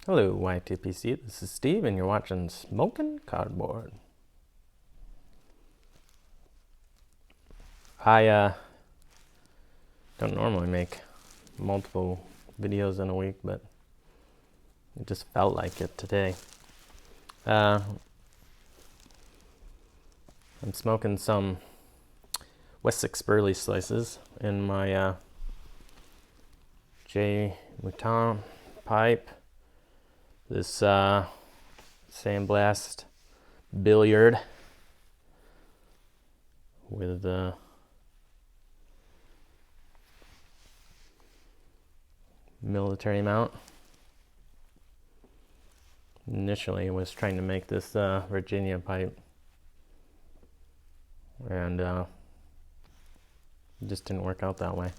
Hello, YTPC. This is Steve, and you're watching Smoking Cardboard. I don't normally make multiple videos in a week, but it just felt like it today. I'm smoking some Wessex Burley slices in my J. Mouton pipe. This sandblast billiard with military mount. Initially I was trying to make this Virginia pipe, and it just didn't work out that way.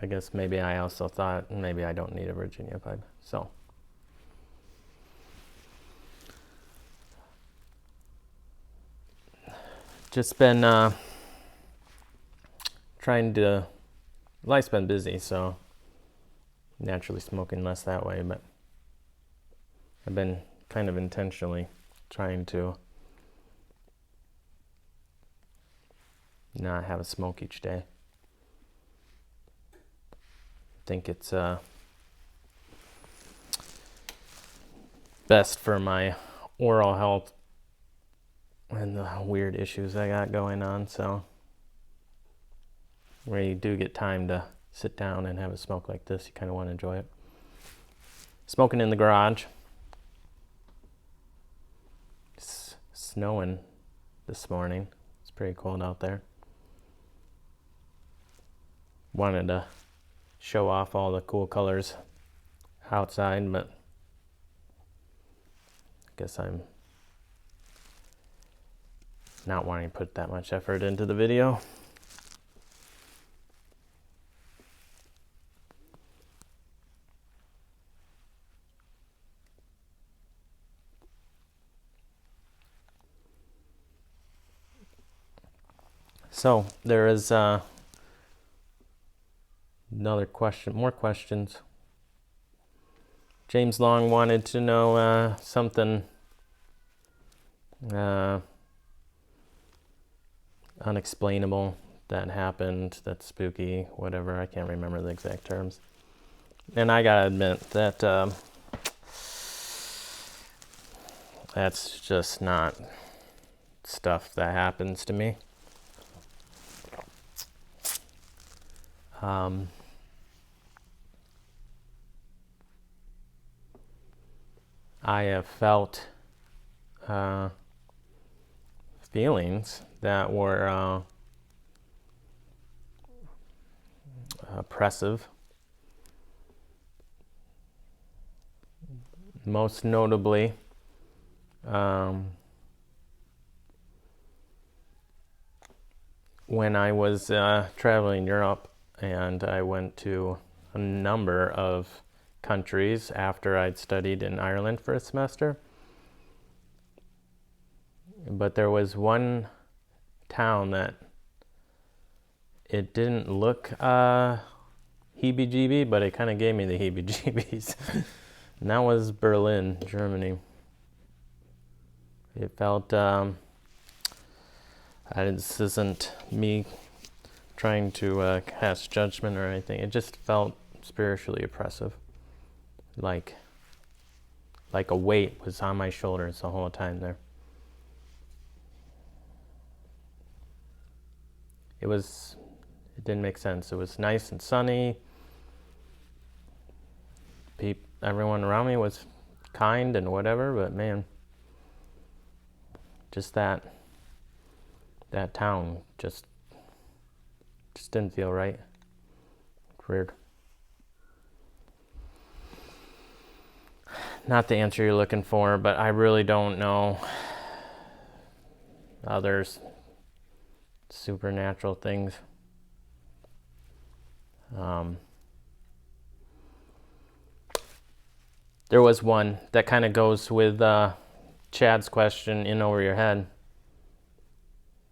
I guess maybe I also thought maybe I don't need a Virginia pipe. So just been trying to, life's been busy, so naturally smoking less that way, but I've been kind of intentionally trying to not have a smoke each day. I think it's best for my oral health and the weird issues I got going on. So where you do get time to sit down and have a smoke like this, you kind of want to enjoy it. Smoking in the garage. It's snowing this morning. It's pretty cold out there. Wanted to show off all the cool colors outside, but I guess I'm not wanting to put that much effort into the video. So there is another question, more questions. James Long wanted to know something unexplainable that happened, that's spooky, whatever. I can't remember the exact terms. And I gotta admit that that's just not stuff that happens to me. I have felt feelings that were oppressive. Most notably, when I was traveling Europe, and I went to a number of countries after I'd studied in Ireland for a semester. But there was one town that it didn't look heebie-jeebie, but it kind of gave me the heebie-jeebies. And that was Berlin, Germany. It felt, this isn't me trying to cast judgment or anything. It just felt spiritually oppressive. Like a weight was on my shoulders the whole time there. It didn't make sense. It was nice and sunny. Everyone around me was kind and whatever, but man, just that town just didn't feel right. Weird. Not the answer you're looking for, but I really don't know others supernatural things. There was one that kind of goes with Chad's question, in over your head.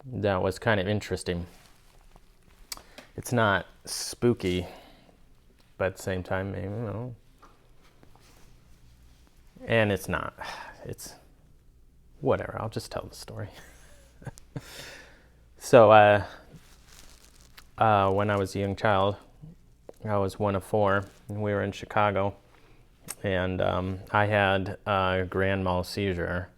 That was kind of interesting. it's not spooky, but at the same time, maybe, and it's not. It's whatever. I'll just tell the story. So, when I was a young child, I was one of four, and we were in Chicago, and I had a grand mal seizure,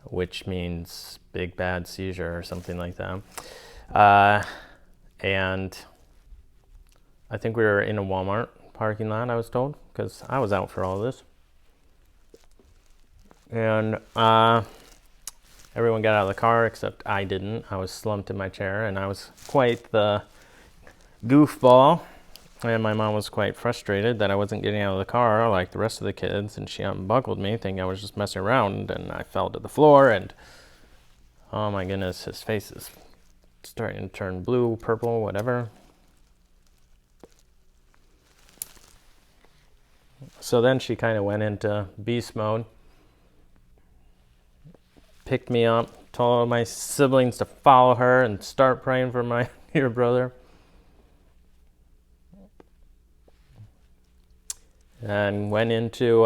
which means big bad seizure or something like that. And I think we were in a Walmart parking lot, I was told, because I was out for all this. And everyone got out of the car except I didn't. I was slumped in my chair, and I was quite the goofball. And my mom was quite frustrated that I wasn't getting out of the car like the rest of the kids, and she unbuckled me, thinking I was just messing around, and I fell to the floor, and oh my goodness, his face is starting to turn blue, purple, whatever. So then she kind of went into beast mode, picked me up, told my siblings to follow her and start praying for my dear brother. And went into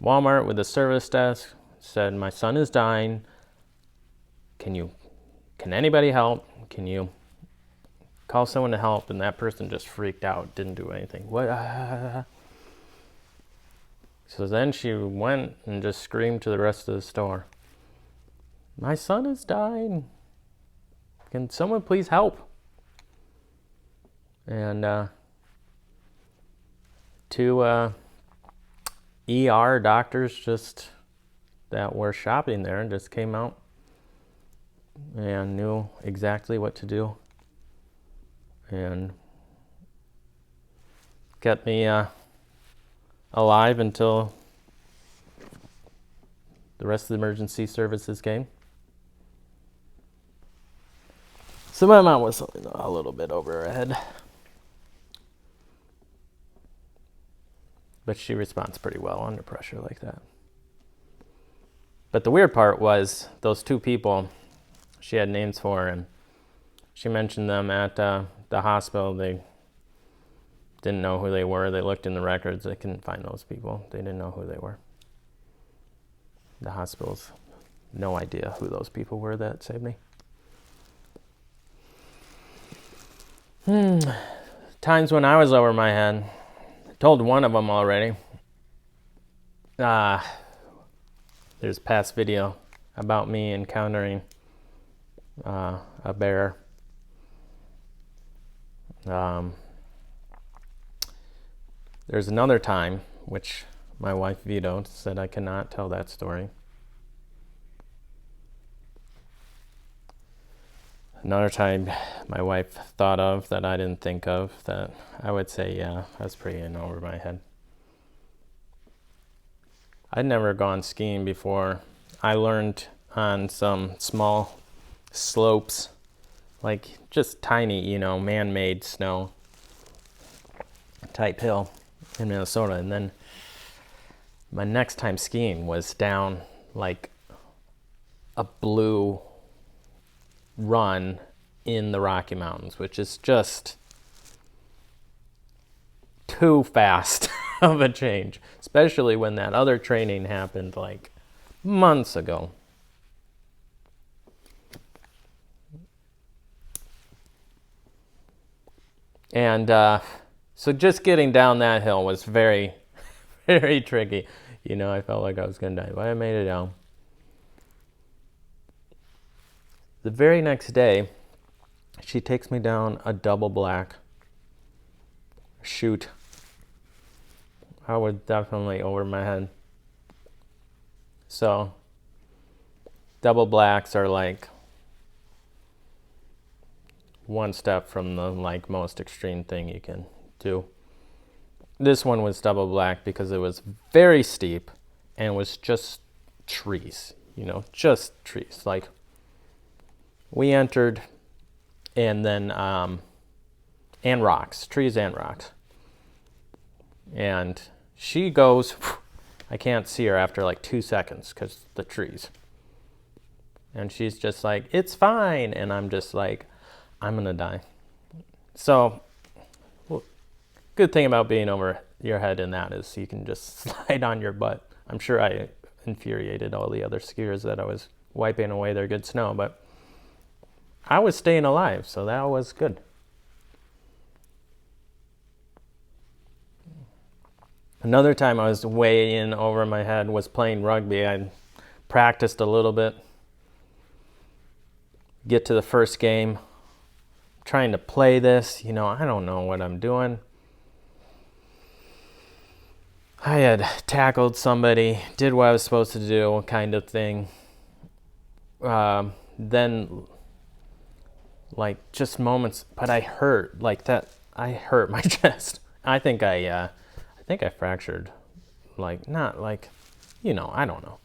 Walmart with the service desk, said, my son is dying. Can anybody help? Can you call someone to help? And that person just freaked out, didn't do anything. What? So then she went and just screamed to the rest of the store, my son is dying. Can someone please help? And two ER doctors just that were shopping there just came out and knew exactly what to do and kept me alive until the rest of the emergency services came. So my mom was a little bit over her head. But she responds pretty well under pressure like that. But the weird part was those two people she had names for, and she mentioned them at the hospital. They didn't know who they were. They looked in the records. They couldn't find those people. They didn't know who they were. The hospital's no idea who those people were that saved me. Times when I was over my head. Told one of them already. There's a past video about me encountering a bear. There's another time, which my wife vetoed, said I cannot tell that story. Another time my wife thought of that I didn't think of, that I would say, yeah, that's pretty in over my head. I'd never gone skiing before. I learned on some small slopes, like just tiny, man-made snow type hill in Minnesota. And then my next time skiing was down like a blue run in the Rocky Mountains, which is just too fast of a change, especially when that other training happened like months ago. And so just getting down that hill was very, very tricky. I felt like I was going to die, but I made it down. The very next day, she takes me down a double black chute. I was definitely over my head. So, double blacks are like one step from the most extreme thing you can do. This one was double black because it was very steep and was just trees, just trees. Like, we entered, and then, and rocks, trees and rocks. And she goes, I can't see her after like 2 seconds because the trees. And she's just like, it's fine. And I'm just like, I'm going to die. So, well, good thing about being over your head in that is you can just slide on your butt. I'm sure I infuriated all the other skiers that I was wiping away their good snow, but I was staying alive, so that was good. Another time I was way in over my head was playing rugby. I practiced a little bit. Get to the first game, trying to play this, I don't know what I'm doing. I had tackled somebody, did what I was supposed to do, kind of thing. Then, like, just moments, but I hurt like that. I hurt my chest. I think I fractured, like, not like, I don't know,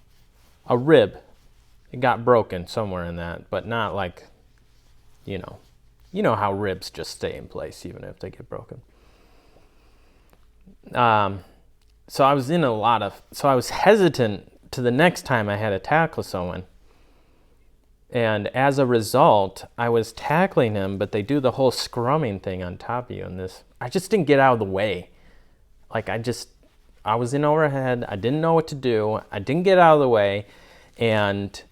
a rib. It got broken somewhere in that, but not like, you know how ribs just stay in place even if they get broken. So I was so I was hesitant to the next time I had to tackle someone. And as a result, I was tackling him, but they do the whole scrumming thing on top of you. And I just didn't get out of the way. Like, I was in overhead. I didn't know what to do. I didn't get out of the way. And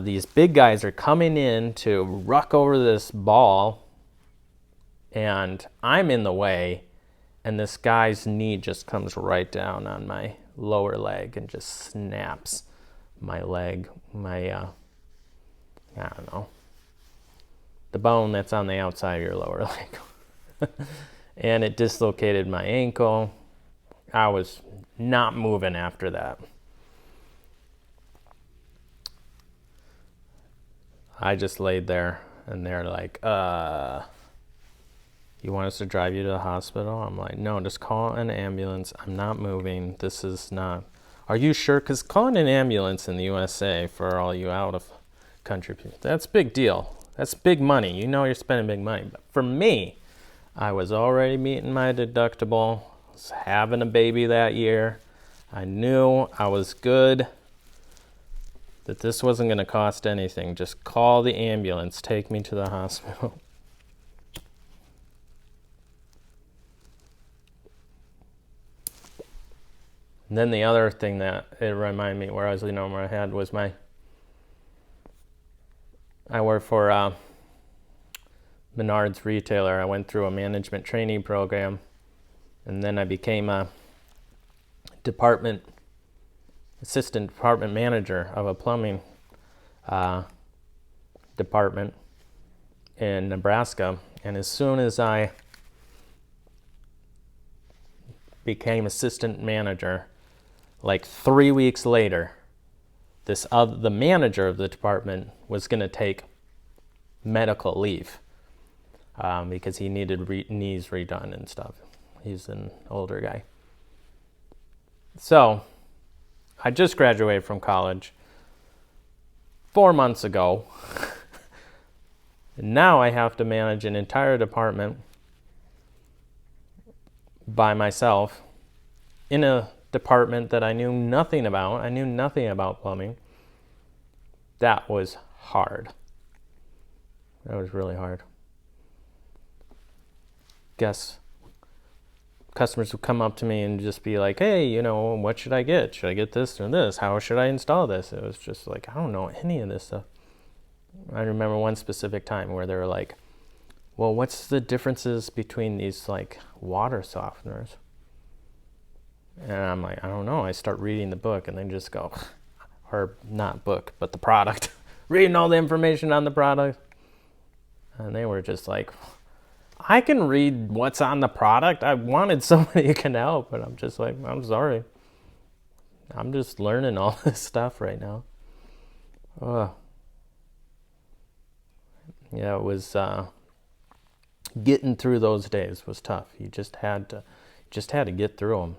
these big guys are coming in to ruck over this ball. And I'm in the way. And this guy's knee just comes right down on my lower leg and just snaps my leg, I don't know, the bone that's on the outside of your lower leg. And it dislocated my ankle. I was not moving after that. I just laid there, and they're like, you want us to drive you to the hospital? I'm like, no, just call an ambulance. I'm not moving. This is not. Are you sure? Because calling an ambulance in the USA, for all you out of country people, that's a big deal. That's big money. You're spending big money. But for me, I was already meeting my deductible. I was having a baby that year. I knew I was good, that this wasn't going to cost anything. Just call the ambulance. Take me to the hospital. And then the other thing that it reminded me where I was where I had was I worked for Menards retailer. I went through a management training program, and then I became a assistant department manager of a plumbing department in Nebraska. And as soon as I became assistant manager, like 3 weeks later, the manager of the department was going to take medical leave because he needed knees redone and stuff. He's an older guy. So I just graduated from college 4 months ago. And now I have to manage an entire department by myself in a department that I knew nothing about. I knew nothing about plumbing. That was hard. That was really hard. Guess customers would come up to me and just be like, hey, what should I get? Should I get this or this? How should I install this? It was just like, I don't know any of this stuff. I remember one specific time where they were like, well, what's the differences between these like water softeners? And I'm like, I don't know. I start reading the book and they just go, or not book, but the product, reading all the information on the product. And they were just like, I can read what's on the product. I wanted somebody who can help, but I'm just like, I'm sorry. I'm just learning all this stuff right now. Yeah, it was, getting through those days was tough. You just had to get through them.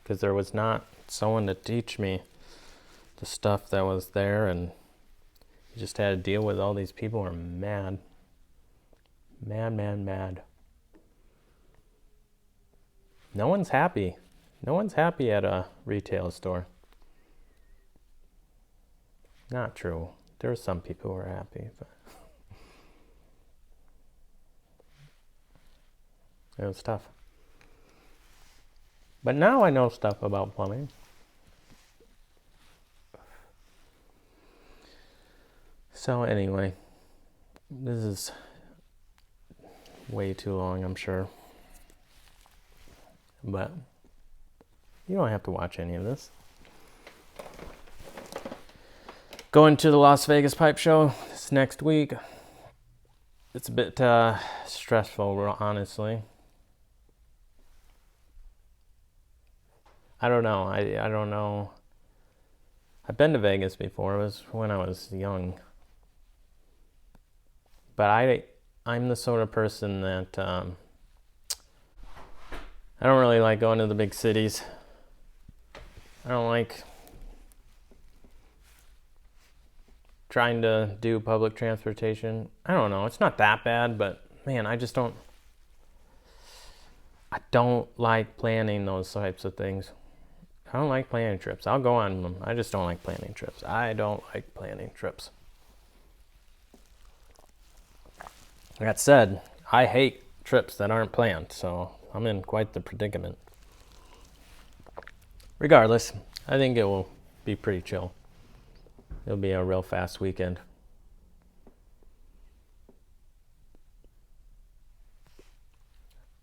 Because there was not someone to teach me the stuff that was there, and you just had to deal with all these people who are mad. Mad. No one's happy. No one's happy at a retail store. Not true. There were some people who were happy, but it was tough. But now I know stuff about plumbing. So anyway, this is way too long, I'm sure. But you don't have to watch any of this. Going to the Las Vegas Pipe Show this next week. It's a bit stressful, honestly. I don't know. I don't know. I've been to Vegas before. It was when I was young. But I'm the sort of person that I don't really like going to the big cities. I don't like trying to do public transportation. I don't know. It's not that bad, but man, I don't like planning those types of things. I don't like planning trips. I'll go on them. I just don't like planning trips. I don't like planning trips. That said, I hate trips that aren't planned, so I'm in quite the predicament. Regardless, I think it will be pretty chill. It'll be a real fast weekend.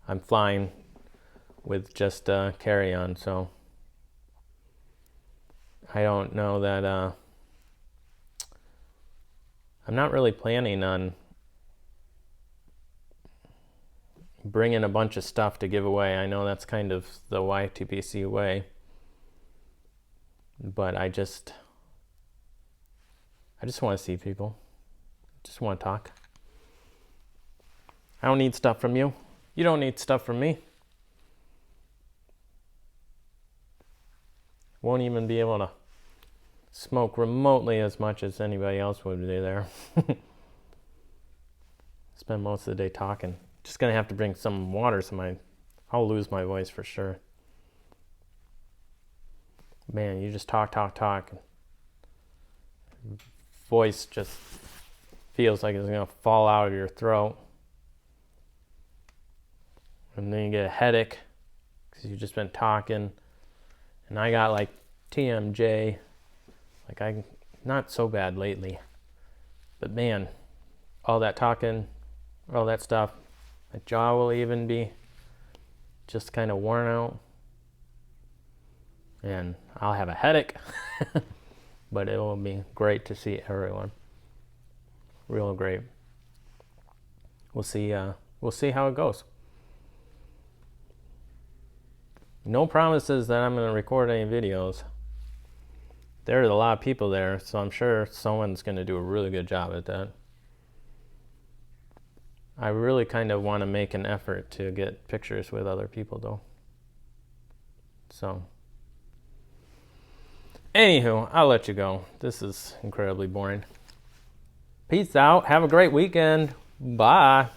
I'm flying with just carry-on, so I don't know that I'm not really planning on bringing a bunch of stuff to give away. I know that's kind of the YTPC way, but I just want to see people. Just want to talk. I don't need stuff from you. You don't need stuff from me. Won't even be able to smoke remotely as much as anybody else would be there. Spend most of the day talking. Just gonna have to bring some water, so I'll lose my voice for sure. Man, you just talk. Voice just feels like it's gonna fall out of your throat. And then you get a headache because you've just been talking. And I got like TMJ. Like I'm not so bad lately. But man, all that talking, all that stuff, my jaw will even be just kind of worn out. And I'll have a headache. But it will be great to see everyone. Real great. We'll see how it goes. No promises that I'm going to record any videos. There's a lot of people there, so I'm sure someone's going to do a really good job at that. I really kind of want to make an effort to get pictures with other people, though. So, anywho, I'll let you go. This is incredibly boring. Peace out. Have a great weekend. Bye.